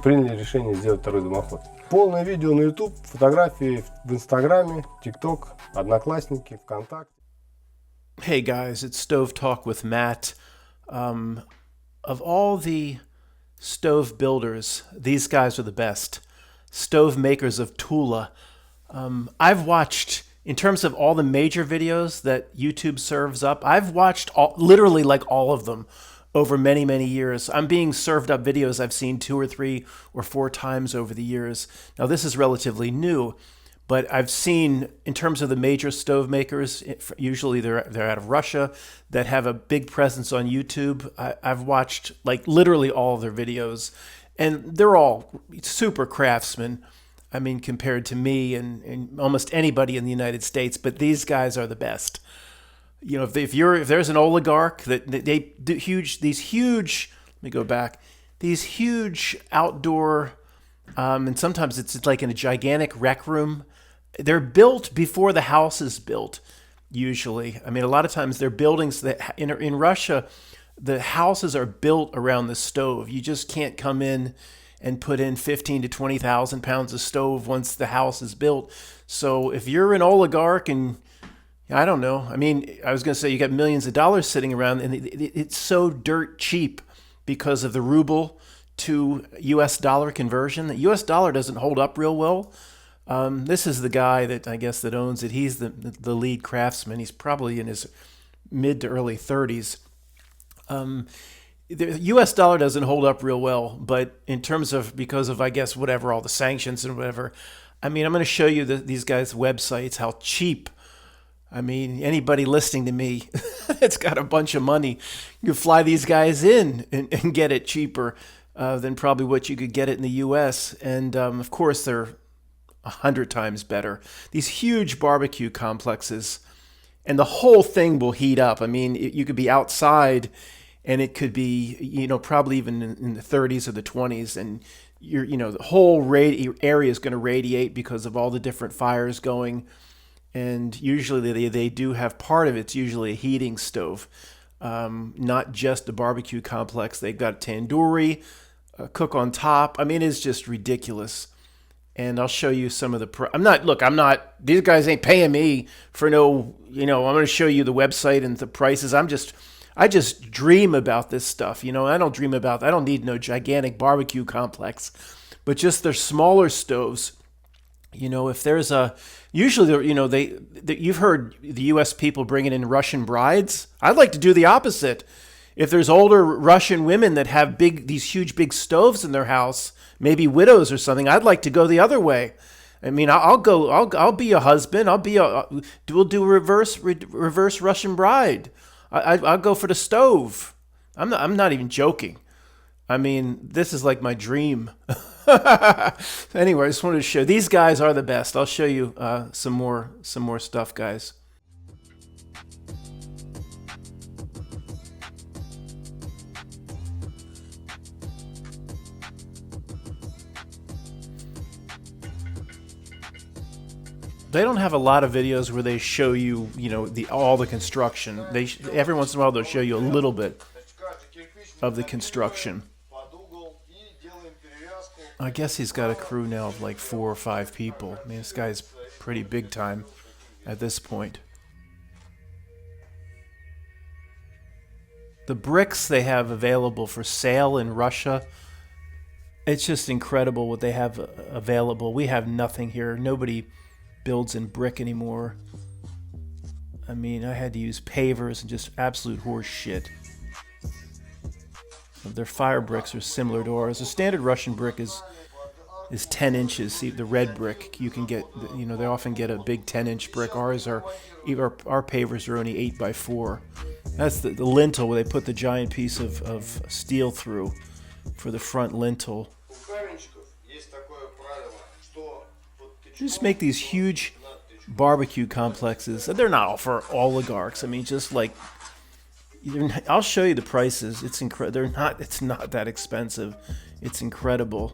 приняли решение сделать второй дымоход. Полное видео на YouTube, фотографии в Инстаграме, ТикТок, Одноклассники, ВКонтакте. Hey guys, it's Stove Talk with Matt. Of all the stove builders, these guys are the best. Stove makers of Tula. I've watched, in terms of all the major videos that YouTube serves up, I've watched literally like all of them over many, many years. I'm being served up videos I've seen 2 or 3 or 4 times over the years. Now, this is relatively new, but I've seen, in terms of the major stove makers, usually they're out of Russia, that have a big presence on YouTube. I've watched like literally all of their videos, and they're all super craftsmen. I mean, compared to me and almost anybody in the United States, but these guys are the best. You know, if there's an oligarch that they do these huge, let me go back, these huge outdoor, and sometimes it's like in a gigantic rec room. They're built before the house is built. Usually, I mean, a lot of times they're buildings that in Russia, the houses are built around the stove. You just can't come in and put in 15 to 20,000 pounds of stove once the house is built. So if you're an oligarch and I don't know. I mean, I was going to say you got millions of dollars sitting around, and it's so dirt cheap because of the ruble to U.S. dollar conversion. The U.S. dollar doesn't hold up real well. This is the guy that I guess that owns it. He's the lead craftsman. He's probably in his mid to early 30s. The U.S. dollar doesn't hold up real well, but in terms of because of I guess whatever all the sanctions and whatever. I mean, I'm going to show you these guys' websites how cheap. I mean, anybody listening to me that's got a bunch of money, you can fly these guys in and get it cheaper than probably what you could get it in the U.S. And, of course, they're 100 times better. These huge barbecue complexes, and the whole thing will heat up. I mean, you could be outside, and it could be, you know, probably even in the 30s or the 20s, and the whole area is going to radiate because of all the different fires going. And usually they do have part of it's usually a heating stove, not just a barbecue complex. They've got tandoori, a cook on top. I mean, it's just ridiculous. And I'll show you some of the. These guys ain't paying me for no. I'm going to show you the website and the prices. I just dream about this stuff. I don't need no gigantic barbecue complex, but just their smaller stoves. If there's usually, you've heard the U.S. people bringing in Russian brides. I'd like to do the opposite. If there's older Russian women that have these huge, big stoves in their house, maybe widows or something, I'd like to go the other way. I mean, I'll be a husband. We'll do reverse Russian bride. I'll go for the stove. I'm not even joking. I mean, this is like my dream. Anyway, I just wanted to show these guys are the best. I'll show you some more stuff, guys. They don't have a lot of videos where they show you, all the construction. Every once in a while they'll show you a little bit of the construction. I guess he's got a crew now of like 4 or 5 people. I mean, this guy's pretty big time at this point. The bricks they have available for sale in Russia, it's just incredible what they have available. We have nothing here. Nobody builds in brick anymore. I mean, I had to use pavers and just absolute horse shit. Their fire bricks are similar to ours. A standard Russian brick is 10 inches. See, the red brick you can get. They often get a big 10-inch brick. Our pavers are only 8x4. That's the lintel where they put the giant piece of steel through for the front lintel. Just make these huge barbecue complexes. They're not all for oligarchs. I mean, just like. I'll show you the prices. It's incredible. It's not that expensive. It's incredible.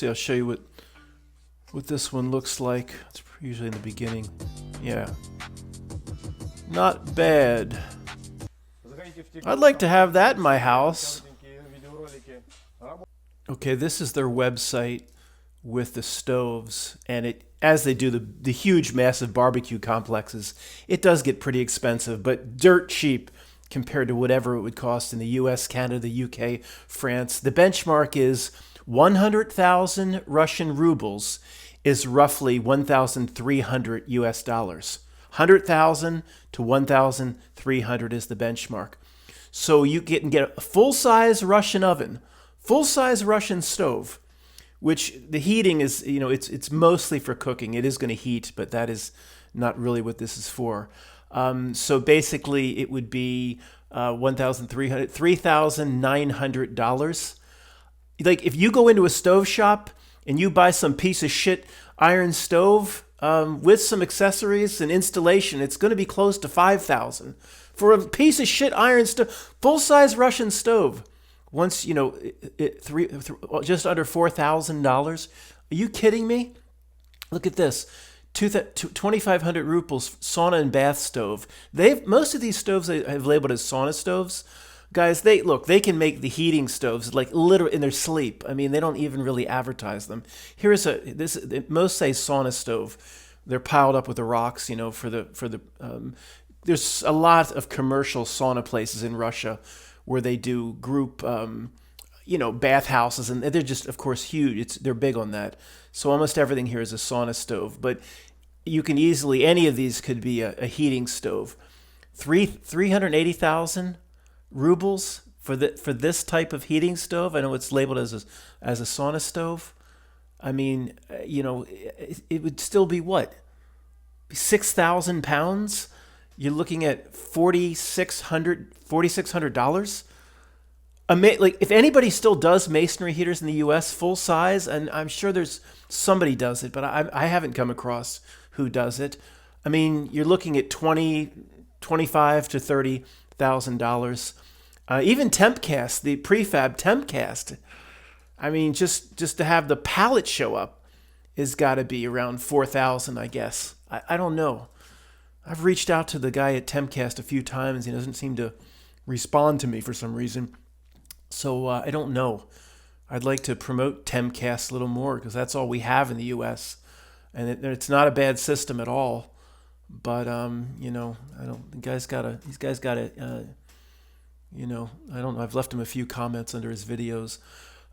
Actually, I'll show you what this one looks like. It's usually in the beginning. Yeah. Not bad. I'd like to have that in my house. Okay, this is their website with the stoves, and it, as they do the huge, massive barbecue complexes, it does get pretty expensive, but dirt cheap compared to whatever it would cost in the US, Canada, the UK, France. The benchmark is 100,000 Russian rubles is roughly 1,300 US dollars. 100,000 to 1,300 is the benchmark. So you can get a full-size Russian oven, full-size Russian stove, which the heating is, it's mostly for cooking. It is going to heat, but that is not really what this is for. So basically, it would be $3,900. Like if you go into a stove shop and you buy some piece of shit iron stove with some accessories and installation, it's going to be close to $5,000 for a piece of shit iron stove, full-size Russian stove. Once, just under $4,000. Are you kidding me? Look at this. 2,500 rubles sauna and bath stove. Most of these stoves they have labeled as sauna stoves. Guys, they can make the heating stoves like literally in their sleep. I mean, they don't even really advertise them. Most say sauna stove. They're piled up with the rocks, there's a lot of commercial sauna places in Russia where they do group, bathhouses, and they're just, of course, huge. They're big on that. So almost everything here is a sauna stove, but you can easily, any of these could be a heating stove. 380,000 rubles for this type of heating stove. I know it's labeled as a sauna stove. I mean, it would still be what? 6,000 pounds? You're looking at $4,600. Like if anybody still does masonry heaters in the U.S. full size, and I'm sure there's somebody does it, but I haven't come across who does it. I mean, you're looking at $25,000 to $30,000. Even Tempcast, the prefab Tempcast. I mean, just to have the pallet show up has got to be around $4,000, I guess. I don't know. I've reached out to the guy at Tempcast a few times. He doesn't seem to respond to me for some reason. So I don't know. I'd like to promote Tempcast a little more because that's all we have in the U.S. And it's not a bad system at all. But I don't. These guys got to. I don't know. I've left him a few comments under his videos.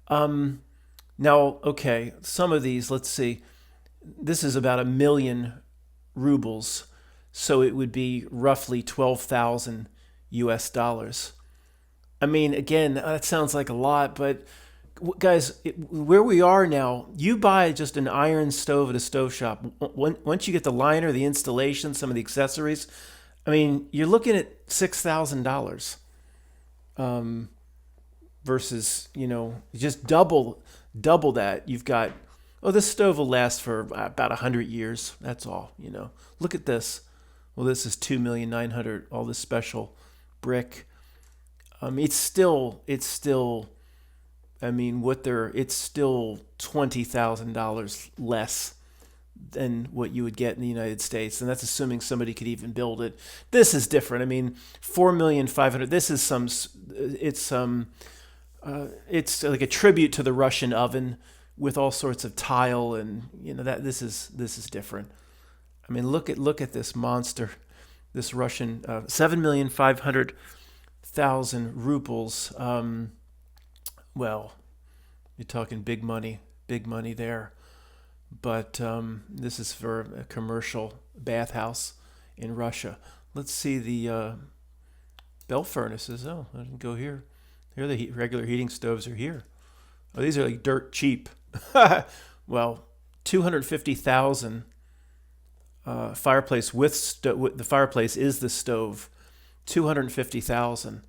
Now, okay, some of these. Let's see. This is about 1 million rubles. So it would be roughly 12,000 US dollars. I mean, again, that sounds like a lot, but guys, where we are now, you buy just an iron stove at a stove shop. Once you get the liner, the installation, some of the accessories, I mean, you're looking at $6,000 versus, just double that. You've got, this stove will last for about 100 years. That's all, Look at this. Well, this is 2,900,000, all this special brick. It's still, it's still $20,000 less than what you would get in the United States. And that's assuming somebody could even build it. This is different. I mean, 4,500,000, this is it's like a tribute to the Russian oven with all sorts of tile and, that this is different. I mean, look at this monster, this Russian 7,500,000 rubles. Well, you're talking big money there. But this is for a commercial bathhouse in Russia. Let's see the bell furnaces. Oh, I didn't go here. Here the regular heating stoves are here. Oh, these are like dirt cheap. Well, 250,000. Fireplace with the fireplace is the stove, 250,000,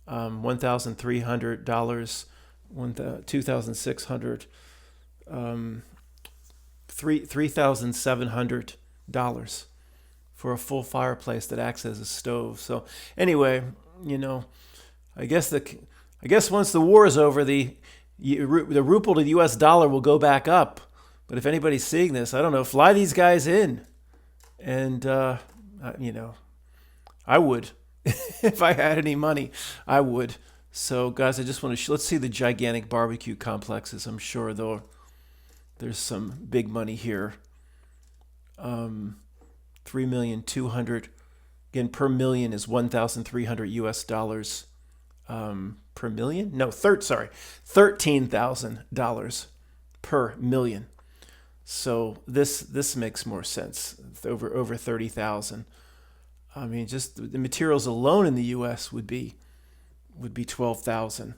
$1,300, $2,600, $3,700 for a full fireplace that acts as a stove. So anyway, I guess once the war is over, the The ruble to the U.S. dollar will go back up. But if anybody's seeing this, I don't know, fly these guys in. And, you know, I would. If I had any money, I would. So, guys, I just want to let's see the gigantic barbecue complexes. I'm sure, though, there's some big money here. 3,200,000. Again, per million is 1,300 US dollars per million. No, $13,000 per million. So this makes more sense. It's over 30,000. I mean, just the materials alone in the U.S. would be 12,000.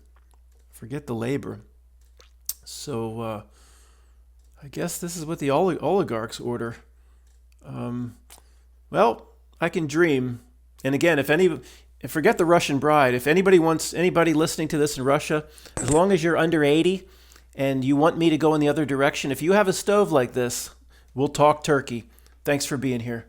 Forget the labor. So I guess this is what the oligarchs order. Well, I can dream. And again, forget the Russian bride. If anybody listening to this in Russia, as long as you're under 80 and you want me to go in the other direction, if you have a stove like this, we'll talk turkey. Thanks for being here.